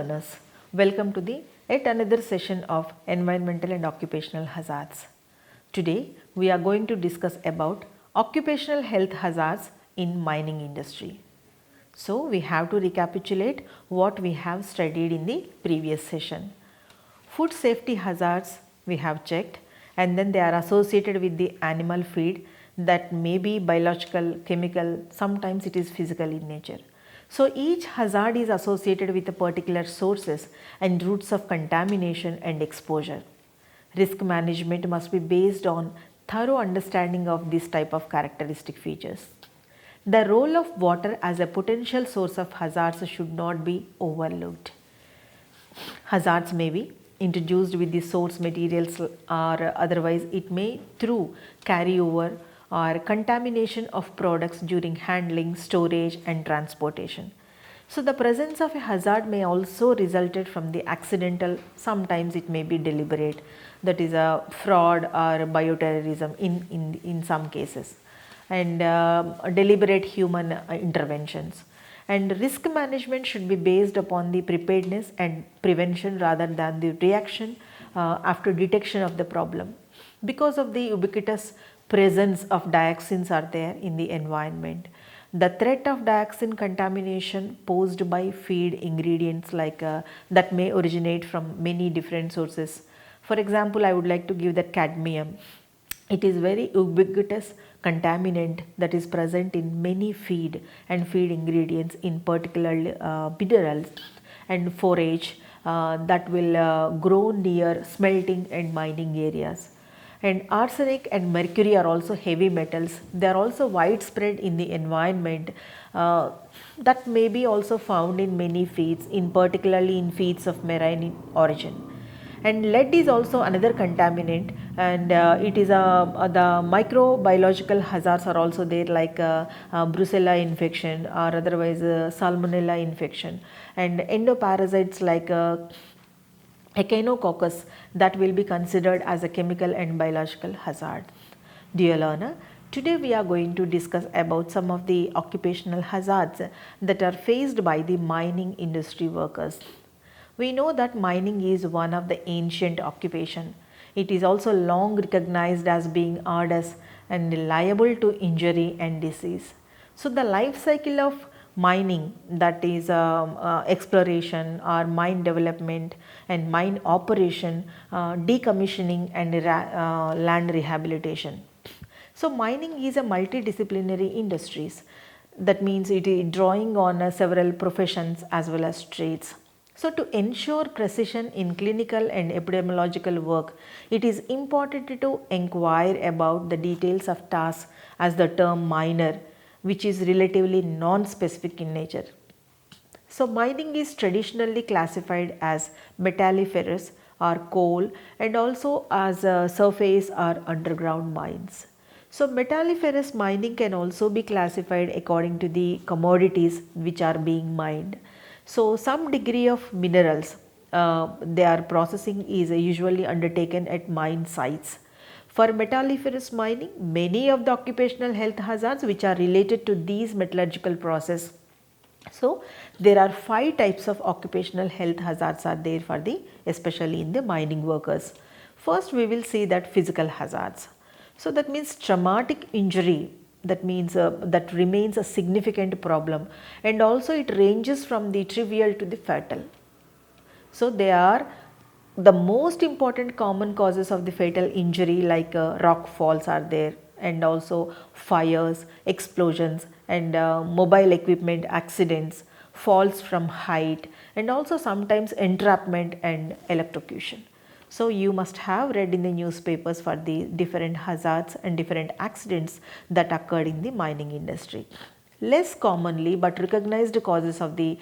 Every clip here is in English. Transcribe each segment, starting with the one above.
learners, welcome to the yet another session of environmental and occupational hazards. Today we are going to discuss about occupational health hazards in mining industry. So we have to recapitulate what we have studied in the previous session. Food safety hazards we have checked, and then they are associated with the animal feed that may be biological, chemical, sometimes it is physical in nature. So each hazard is associated with a particular sources and routes of contamination and exposure. Risk management must be based on thorough understanding of this type of characteristic features. The role of water as a potential source of hazards should not be overlooked. Hazards may be introduced with the source materials or otherwise it may through carryover or contamination of products during handling, storage and transportation. So the presence of a hazard may also resulted from the accidental, sometimes it may be deliberate, that is a fraud or bioterrorism in some cases, and deliberate human interventions. And risk management should be based upon the preparedness and prevention rather than the reaction after detection of the problem. Because of the ubiquitous presence of dioxins are there in the environment, the threat of dioxin contamination posed by feed ingredients that may originate from many different sources. For example, I would like to give that cadmium. It is very ubiquitous contaminant that is present in many feed and feed ingredients, in particular minerals and forage that will grow near smelting and mining areas. And arsenic and mercury are also heavy metals. They are also widespread in the environment that may be also found in many feeds, in particularly in feeds of marine origin. And lead is also another contaminant, and it is the microbiological hazards are also there, like brucella infection or otherwise salmonella infection, and endoparasites like echinococcus that will be considered as a chemical and biological hazard. Dear learner, today we are going to discuss about some of the occupational hazards that are faced by the mining industry workers. We know that mining is one of the ancient occupation. It is also long recognized as being arduous and liable to injury and disease. So the life cycle of mining, that is exploration or mine development and mine operation, decommissioning and land rehabilitation. So mining is a multidisciplinary industries. That means it is drawing on several professions as well as trades. So to ensure precision in clinical and epidemiological work, it is important to inquire about the details of tasks, as the term miner, which is relatively non-specific in nature. So mining is traditionally classified as metalliferous or coal, and also as surface or underground mines. So metalliferous mining can also be classified according to the commodities which are being mined. So some degree of minerals, their processing is usually undertaken at mine sites. For metalliferous mining, many of the occupational health hazards which are related to these metallurgical process. So there are 5 types of occupational health hazards are there for the, especially in the mining workers. First we will see that physical hazards. So that means traumatic injury, that means that remains a significant problem, and also it ranges from the trivial to the fatal. So they are the most important common causes of the fatal injury, like rock falls are there, and also fires, explosions, and mobile equipment accidents, falls from height, and also sometimes entrapment and electrocution. So you must have read in the newspapers for the different hazards and different accidents that occurred in the mining industry. Less commonly but recognized causes of the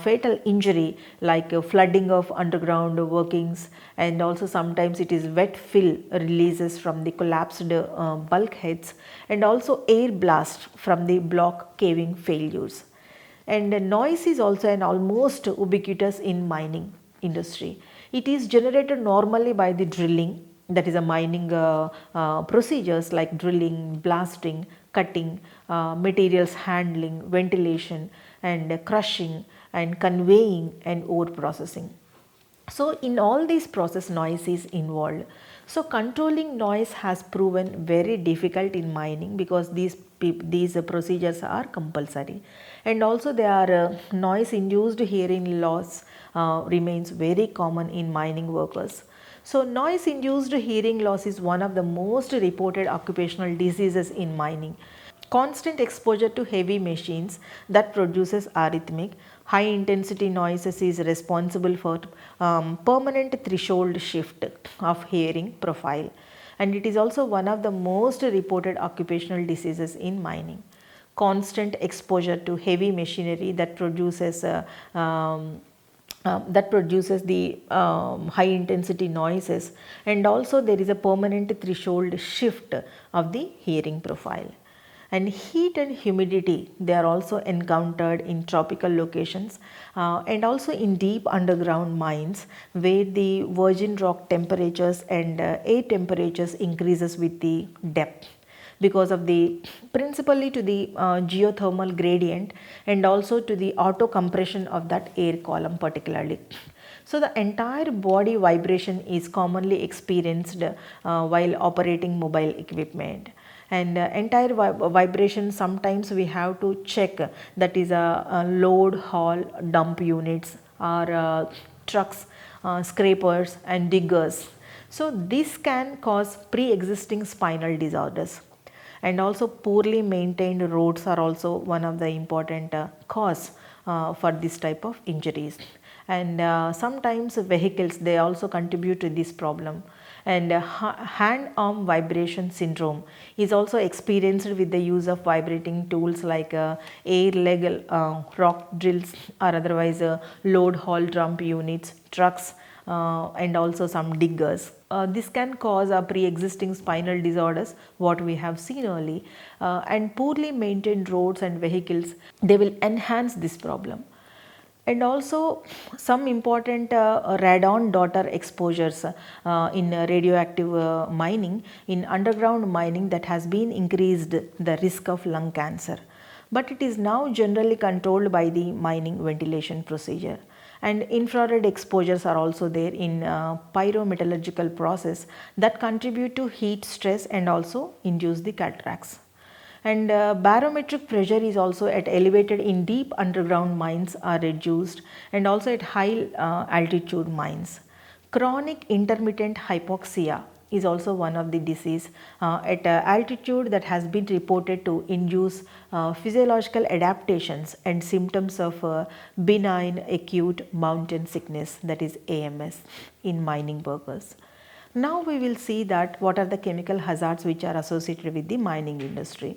fatal injury, like flooding of underground workings, and also sometimes it is wet fill releases from the collapsed bulkheads, and also air blast from the block caving failures. And noise is also an almost ubiquitous in mining industry. It is generated normally by the drilling, that is a mining procedures like drilling, blasting, cutting, materials handling, ventilation, and crushing, and conveying and ore processing. So in all these process, noise is involved. So controlling noise has proven very difficult in mining because these procedures are compulsory, and also they are noise induced hearing loss remains very common in mining workers. So noise induced hearing loss is one of the most reported occupational diseases in mining. Constant exposure to heavy machines that produces arrhythmic, high intensity noises is responsible for permanent threshold shift of hearing profile, and it is also one of the most reported occupational diseases in mining. Constant exposure to heavy machinery that produces the high intensity noises, and also there is a permanent threshold shift of the hearing profile. And heat and humidity, they are also encountered in tropical locations and also in deep underground mines where the virgin rock temperatures and air temperatures increases with the depth because of the principally to the geothermal gradient and also to the auto compression of that air column particularly. So the entire body vibration is commonly experienced while operating mobile equipment, and entire vibration sometimes we have to check, that is a load haul dump units or trucks, scrapers and diggers. So this can cause pre-existing spinal disorders, and also poorly maintained roads are also one of the important cause for this type of injuries, and sometimes vehicles, they also contribute to this problem, and hand arm vibration syndrome is also experienced with the use of vibrating tools like air leg rock drills or otherwise load haul dump units, trucks and also some diggers. This can cause a pre-existing spinal disorders what we have seen early, and poorly maintained roads and vehicles, they will enhance this problem. And also some important radon daughter exposures in radioactive mining, in underground mining, that has been increased the risk of lung cancer, but it is now generally controlled by the mining ventilation procedure. And infrared exposures are also there in pyrometallurgical process that contribute to heat stress and also induce the cataracts. And barometric pressure is also at elevated in deep underground mines are reduced, and also at high altitude mines. Chronic intermittent hypoxia is also one of the disease at altitude that has been reported to induce physiological adaptations and symptoms of benign acute mountain sickness, that is AMS, in mining workers. Now we will see that what are the chemical hazards which are associated with the mining industry.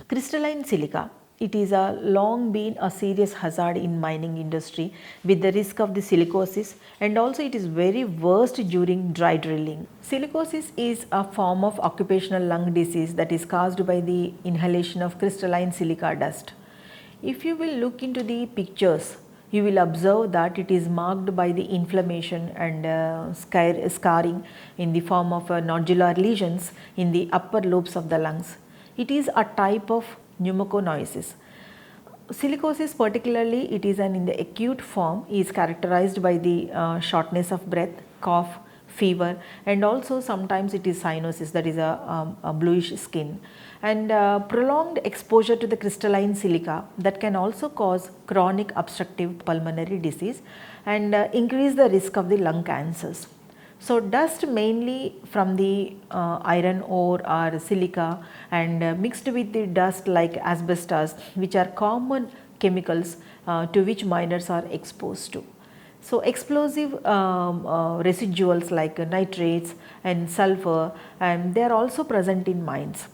Crystalline silica, it is a long been a serious hazard in mining industry with the risk of the silicosis, and also it is very worst during dry drilling. Silicosis is a form of occupational lung disease that is caused by the inhalation of crystalline silica dust. If you will look into the pictures, you will observe that it is marked by the inflammation and scarring in the form of nodular lesions in the upper lobes of the lungs. It is a type of pneumoconiosis. Silicosis particularly, it is in the acute form, is characterized by the shortness of breath, cough, fever, and also sometimes it is cyanosis, that is a bluish skin. And prolonged exposure to the crystalline silica, that can also cause chronic obstructive pulmonary disease and increase the risk of the lung cancers. So dust mainly from the iron ore or silica and mixed with the dust like asbestos, which are common chemicals to which miners are exposed to. So explosive residuals like nitrates and sulfur, and they are also present in mines.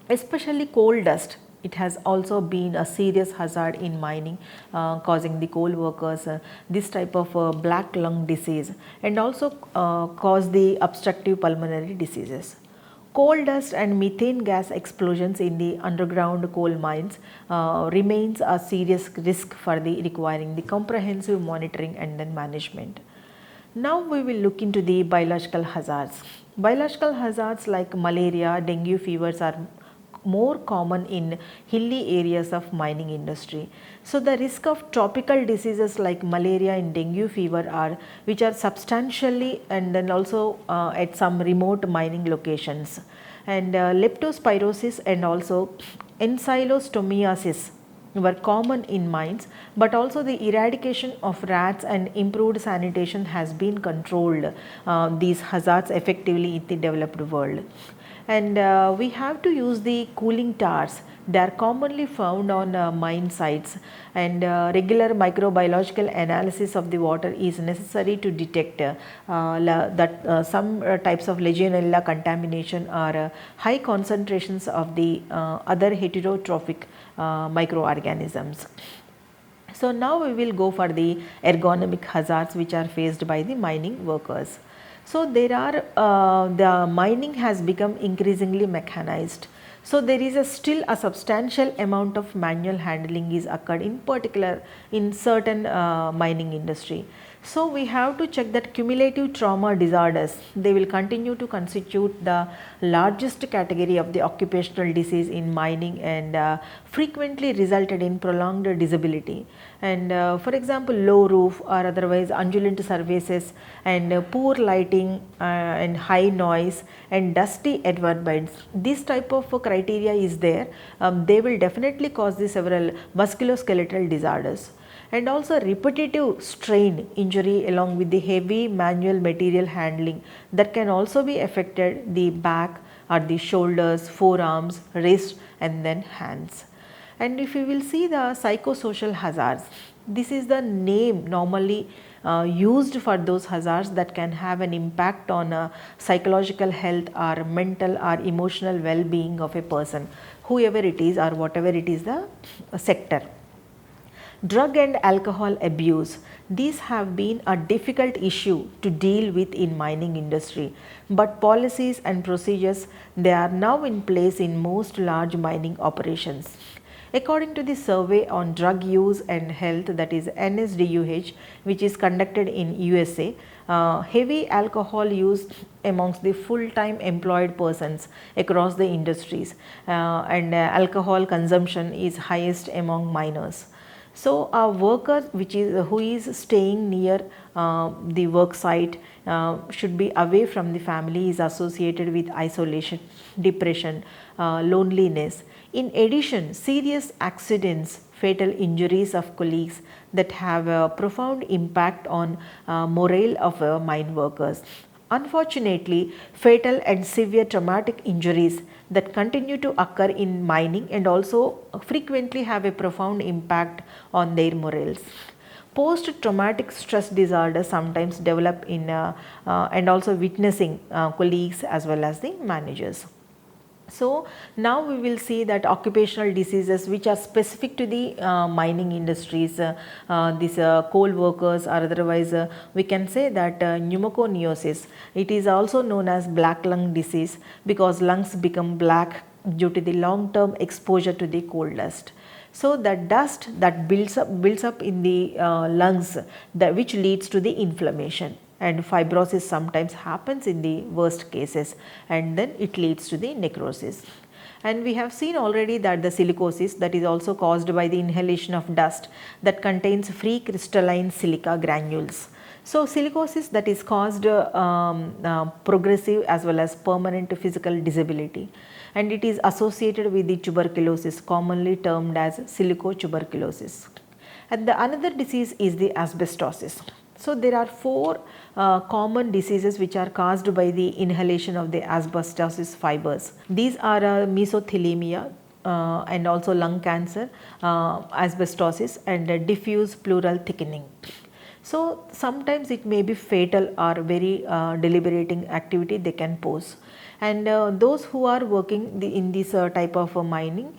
Especially coal dust, it has also been a serious hazard in mining, causing the coal workers this type of black lung disease, and also cause the obstructive pulmonary diseases. Coal dust and methane gas explosions in the underground coal mines remains a serious risk for the requiring the comprehensive monitoring and then management. Now we will look into the biological hazards. Biological hazards like malaria, dengue fevers are more common in hilly areas of mining industry. So the risk of tropical diseases like malaria and dengue fever are which are substantially and then also at some remote mining locations, and leptospirosis and also encylostomiasis were common in mines, but also the eradication of rats and improved sanitation has been controlled these hazards effectively in the developed world. And we have to use the cooling towers. They are commonly found on mine sites, and regular microbiological analysis of the water is necessary to detect that some types of Legionella contamination or high concentrations of the other heterotrophic microorganisms. So now we will go for the ergonomic hazards which are faced by the mining workers. So there are the mining has become increasingly mechanized. So there is still a substantial amount of manual handling is occurred, in particular in certain mining industry. So we have to check that cumulative trauma disorders, they will continue to constitute the largest category of the occupational disease in mining, and frequently resulted in prolonged disability. And for example, low roof or otherwise undulant surfaces, and poor lighting and high noise and dusty environments, this type of criteria is there. They will definitely cause the several musculoskeletal disorders. And also repetitive strain injury along with the heavy manual material handling, that can also be affected the back or the shoulders, forearms, wrists and then hands. And if you will see the psychosocial hazards, this is the name normally used for those hazards that can have an impact on psychological health or mental or emotional well-being of a person, whoever it is or whatever it is the sector. Drug and alcohol abuse, these have been a difficult issue to deal with in mining industry, but policies and procedures, they are now in place in most large mining operations. According to the survey on drug use and health, that is NSDUH, which is conducted in USA, heavy alcohol use amongst the full-time employed persons across the industries, and alcohol consumption is highest among miners. So a worker who is staying near the work site should be away from the family, is associated with isolation, depression, loneliness. In addition, serious accidents, fatal injuries of colleagues, that have a profound impact on morale of mine workers. Unfortunately, fatal and severe traumatic injuries that continue to occur in mining and also frequently have a profound impact on their morals. Post-traumatic stress disorder sometimes develop in and also witnessing colleagues as well as the managers. So now we will see that occupational diseases which are specific to the mining industries, these coal workers, or otherwise we can say that pneumoconiosis, it is also known as black lung disease, because lungs become black due to the long term exposure to the coal dust. So the dust that builds up in the lungs, that which leads to the inflammation, and fibrosis sometimes happens in the worst cases, and then it leads to the necrosis. And we have seen already that the silicosis, that is also caused by the inhalation of dust that contains free crystalline silica granules. So silicosis, that is caused progressive as well as permanent physical disability, and it is associated with the tuberculosis, commonly termed as silicotuberculosis. And the another disease is the asbestosis. So there are four common diseases which are caused by the inhalation of the asbestosis fibers. These are mesothelioma and also lung cancer, asbestosis, and diffuse pleural thickening. So sometimes it may be fatal or very deliberating activity they can pose. And those who are working in this type of mining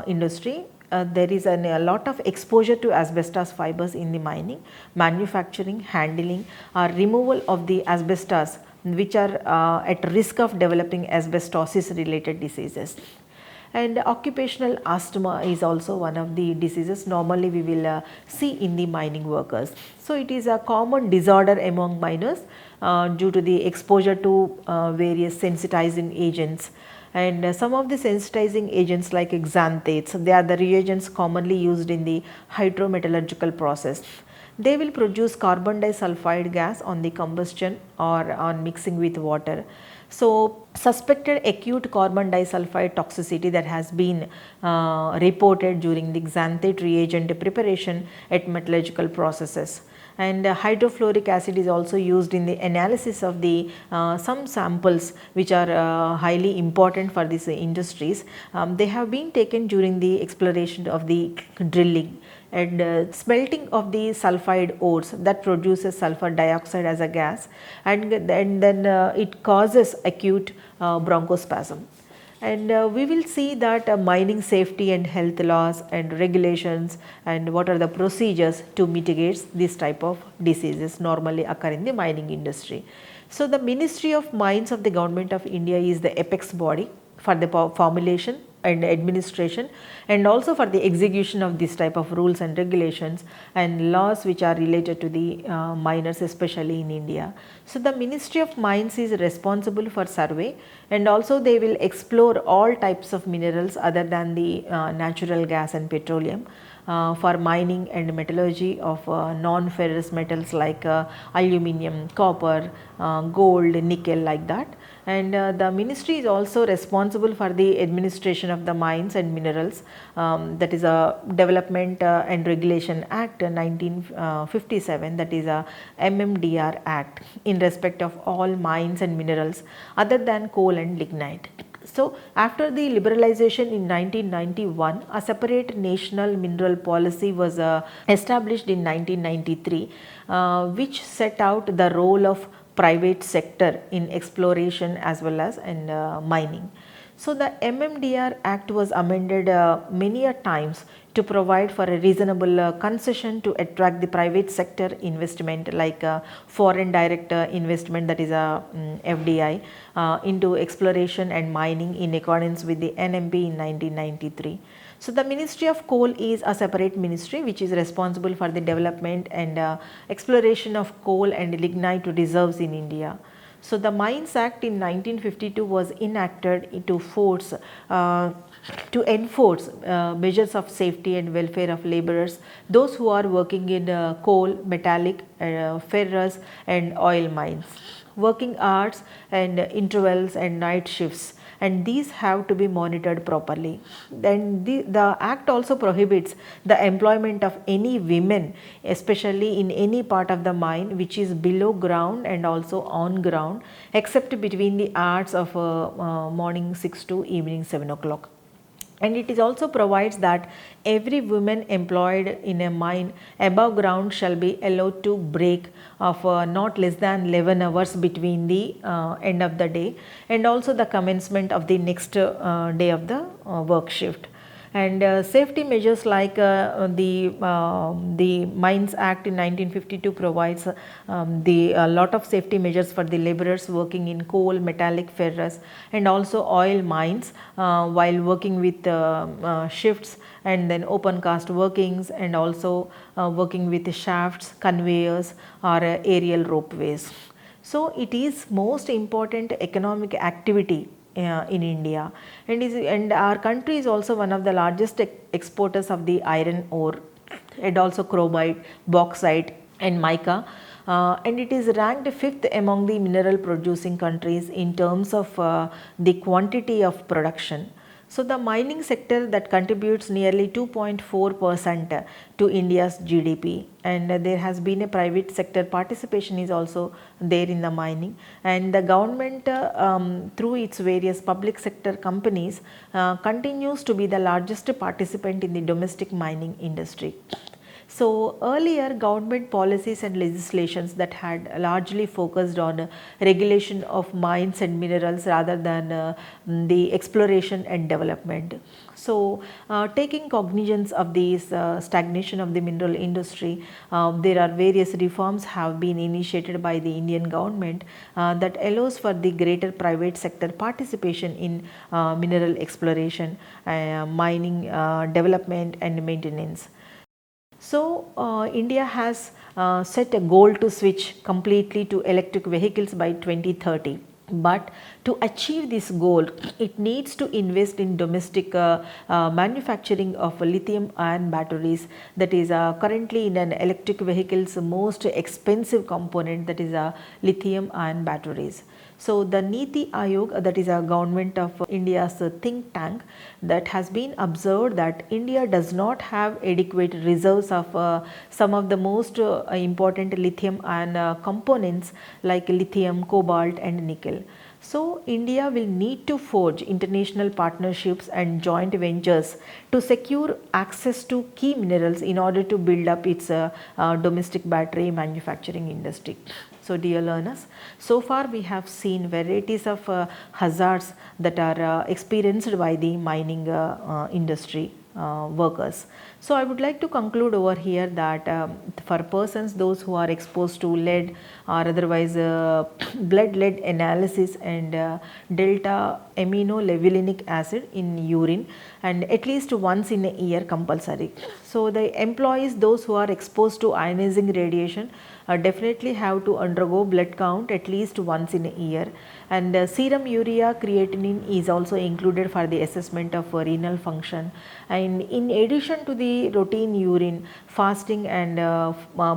industry, there is a lot of exposure to asbestos fibers in the mining, manufacturing, handling or removal of the asbestos, which are at risk of developing asbestosis related diseases. And occupational asthma is also one of the diseases normally we will see in the mining workers. So it is a common disorder among miners due to the exposure to various sensitizing agents. And some of the sensitizing agents like xanthates, they are the reagents commonly used in the hydrometallurgical process. They will produce carbon disulfide gas on the combustion or on mixing with water. So, suspected acute carbon disulfide toxicity that has been reported during the xanthate reagent preparation at metallurgical processes. And hydrofluoric acid is also used in the analysis of the some samples which are highly important for these industries. They have been taken during the exploration of the drilling, and smelting of the sulfide ores that produces sulfur dioxide as a gas, and then it causes acute bronchospasm. And we will see that mining safety and health laws and regulations and what are the procedures to mitigate this type of diseases normally occur in the mining industry. So, the Ministry of Mines of the Government of India is the apex body for the formulation and administration, and also for the execution of this type of rules and regulations and laws which are related to the miners, especially in India. So, the Ministry of Mines is responsible for survey, and also they will explore all types of minerals other than the natural gas and petroleum. For mining and metallurgy of non-ferrous metals like aluminium, copper, gold, nickel, like that. And the ministry is also responsible for the administration of the mines and minerals, that is a Development and Regulation Act 1957, that is a MMDR Act, in respect of all mines and minerals other than coal and lignite. So, after the liberalization in 1991, a separate national mineral policy was established in 1993, which set out the role of private sector in exploration as well as in mining. So, the MMDR Act was amended many a times to provide for a reasonable concession to attract the private sector investment, like foreign direct investment, that is a FDI, into exploration and mining in accordance with the NMP in 1993. So, the Ministry of Coal is a separate ministry which is responsible for the development and exploration of coal and lignite reserves in India. So, the Mines Act in 1952 was enacted to enforce measures of safety and welfare of laborers, those who are working in coal, metallic, ferrous and oil mines, working hours and intervals and night shifts, and these have to be monitored properly. Then the act also prohibits the employment of any women, especially in any part of the mine which is below ground and also on ground, except between the hours of morning 6 to evening 7 o'clock. And it is also provides that every woman employed in a mine above ground shall be allowed to break of not less than 11 hours between the end of the day and also the commencement of the next day of the work shift. And safety measures like the Mines Act in 1952 provides the lot of safety measures for the laborers working in coal, metallic, ferrous and also oil mines while working with shifts and then open cast workings and also working with shafts, conveyors or aerial ropeways. So, it is most important economic activity in India, and our country is also one of the largest exporters of the iron ore and also chromite, bauxite and mica, and it is ranked 5th among the mineral producing countries in terms of the quantity of production. So, the mining sector that contributes nearly 2.4% to India's GDP, and there has been a private sector participation is also there in the mining, and the government through its various public sector companies continues to be the largest participant in the domestic mining industry. So, earlier government policies and legislations that had largely focused on regulation of mines and minerals rather than the exploration and development. So, taking cognizance of this stagnation of the mineral industry, there are various reforms have been initiated by the Indian government that allows for the greater private sector participation in mineral exploration, mining, development and maintenance. So, India has set a goal to switch completely to electric vehicles by 2030, But to achieve this goal, it needs to invest in domestic manufacturing of lithium ion batteries, that is currently in an electric vehicle's most expensive component, that is lithium ion batteries. So the Niti Aayog, that is a government of India's think tank, that has been observed that India does not have adequate reserves of some of the most important lithium ion components like lithium, cobalt and nickel. So India will need to forge international partnerships and joint ventures to secure access to key minerals in order to build up its domestic battery manufacturing industry. So dear learners, so far we have seen varieties of hazards that are experienced by the mining industry workers. So I would like to conclude over here that for persons those who are exposed to lead or otherwise blood lead analysis and delta aminolevulinic acid in urine, and at least once in a year compulsory. So the employees those who are exposed to ionizing radiation definitely have to undergo blood count at least once in a year, and serum urea creatinine is also included for the assessment of renal function. And in addition to the routine urine, fasting and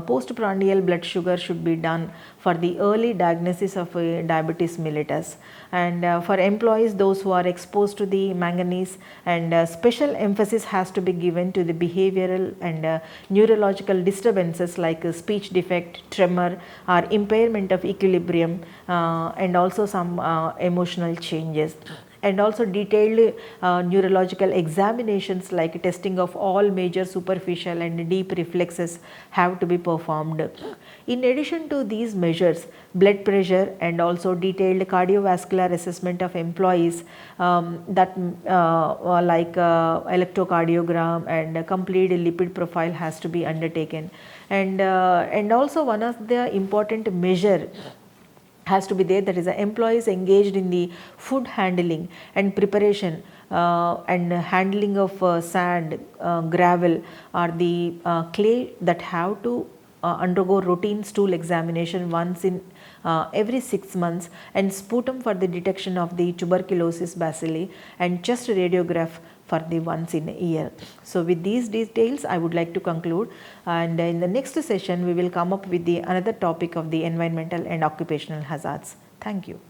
postprandial blood sugar should be done for the early diagnosis of diabetes mellitus. And for employees those who are exposed to the manganese, and special emphasis has to be given to the behavioral and neurological disturbances like speech defect, tremor or impairment of equilibrium, and also some emotional changes. And also detailed neurological examinations like testing of all major superficial and deep reflexes have to be performed. In addition to these measures, blood pressure and also detailed cardiovascular assessment of employees, that like electrocardiogram and complete lipid profile has to be undertaken. And also one of the important measure has to be there, that is the employees engaged in the food handling and preparation and handling of sand, gravel or the clay, that have to undergo routine stool examination once in every 6 months, and sputum for the detection of the tuberculosis bacilli, and chest radiograph for the once in a year. So with these details I would like to conclude, and in the next session we will come up with the another topic of the environmental and occupational hazards. Thank you.